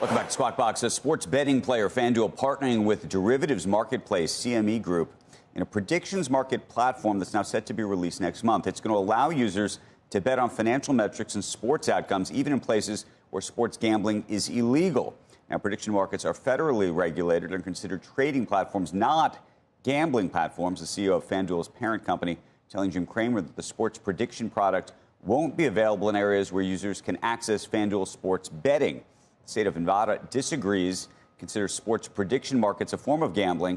Welcome back to Squawk Box. A sports betting player, FanDuel, partnering with derivatives marketplace CME Group in a predictions market platform that's now set to be released next month. It's going to allow users to bet on financial metrics and sports outcomes, even in places where sports gambling is illegal. Now, prediction markets are federally regulated and considered trading platforms, not gambling platforms. The CEO of FanDuel's parent company telling Jim Cramer that the sports prediction product won't be available in areas where users can access FanDuel sports betting. The state of Nevada disagrees, considers sports prediction markets a form of gambling.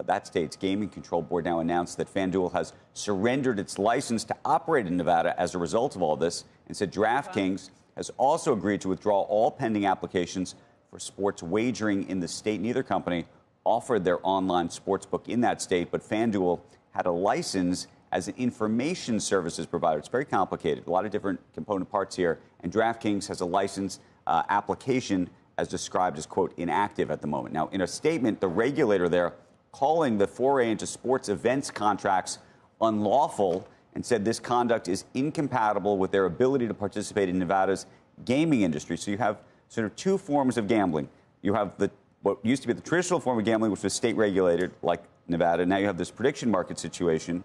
That state's gaming control board now announced that FanDuel has surrendered its license to operate in Nevada as a result of all this, and said DraftKings has also agreed to withdraw all pending applications for sports wagering in the state. Neither company offered their online sportsbook in that state, but FanDuel had a license as an information services provider. It's very complicated, a lot of different component parts here, and DraftKings has a license application as described as, quote, inactive at the moment. Now, in a statement, the regulator there calling the foray into sports events contracts unlawful and said this conduct is incompatible with their ability to participate in Nevada's gaming industry. So you have sort of two forms of gambling. You have what used to be the traditional form of gambling, which was state regulated, like Nevada. Now you have this prediction market situation.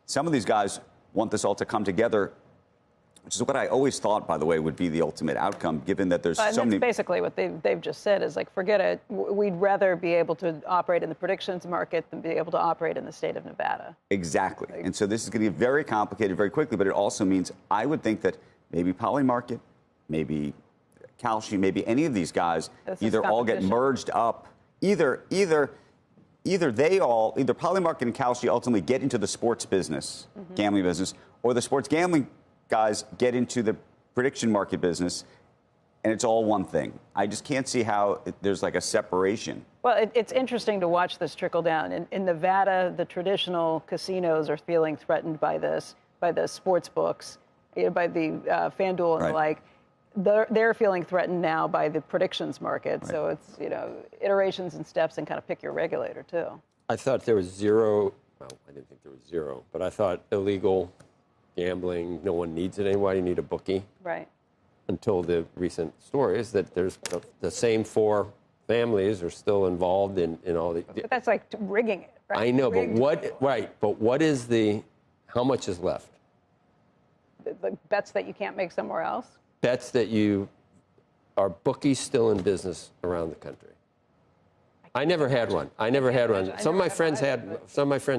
Some of these guys want this all to come together, which is what I always thought, by the way, would be the ultimate outcome, given that there's so many. Basically what they've just said is, like, forget it. We'd rather be able to operate in the predictions market than be able to operate in the state of Nevada. Exactly. And so this is going to get very complicated very quickly, but it also means I would think that maybe Polymarket, maybe Kalshi, maybe any of these guys either all get merged up. Either Polymarket and Kalshi ultimately get into the sports business, gambling business, or the sports gambling guys get into the prediction market business, and it's all one thing. I just can't see how there's like a separation. Well, it's interesting to watch this trickle down. In Nevada, the traditional casinos are feeling threatened by this, by the sports books, by the FanDuel and the like. They're feeling threatened now by the predictions market. Right. So it's, iterations and steps, and kind of pick your regulator, too. I thought there was zero. Well, I didn't think there was zero, but I thought illegal gambling, no one needs it anymore. You need a bookie. Right. Until the recent stories that there's the same four families are still involved in all the. But that's like rigging it, right? I know, but what is how much is left? The bets that you can't make somewhere else? Bets that are bookies still in business around the country? I never had one. Some of my friends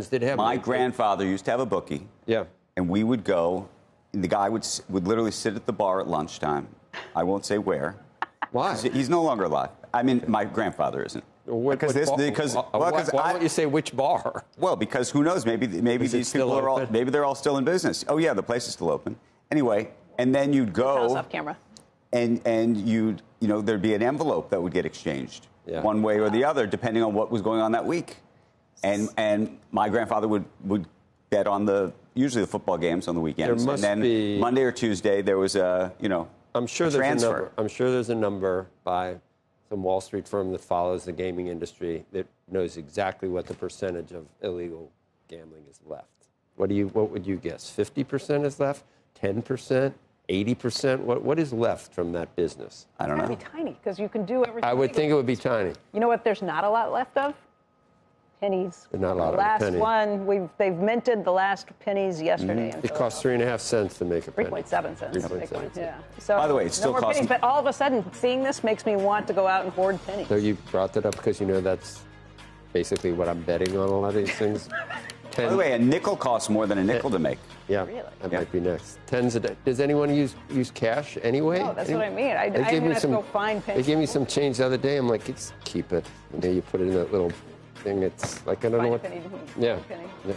did have one. My grandfather used to have a bookie. Yeah. And we would go, and the guy would literally sit at the bar at lunchtime. I won't say where. Why? He's no longer alive. I mean, my grandfather isn't. Why don't you say which bar? Well, because who knows? Maybe these people are all, maybe they're all still in business. Oh yeah, the place is still open. Anyway, and then you'd go off camera, and there'd be an envelope that would get exchanged one way or the other, depending on what was going on that week. And my grandfather would bet on usually the football games on the weekends. There must and then be Monday or Tuesday there was a transfer. I'm sure there's a number by some Wall Street firm that follows the gaming industry that knows exactly what the percentage of illegal gambling is left. What would you guess? 50% is left? 10%? 80%? What is left from that business? I don't know. It's gotta be tiny, because you can do everything. I would think it would be tiny. You know what? There's not a lot left of. Pennies. Not a lot of pennies. The last one, they've minted the last pennies yesterday. It cost 3.5 cents to make a penny. 3.7 cents. 3.7 cents. Yeah. So by the way, it's still costing. Pennies, but all of a sudden, seeing this makes me want to go out and hoard pennies. So you brought that up because that's basically what I'm betting on a lot of these things. By the way, a nickel costs more than a nickel to make. Yeah, really? That might be next. Tens a day. Does anyone use cash anyway? No, that's what I mean. I have to go find pennies. They gave me some change the other day. I'm like, keep it. You put it in that little thing. It's like, I don't know what. Penny, yeah. penny. Yeah.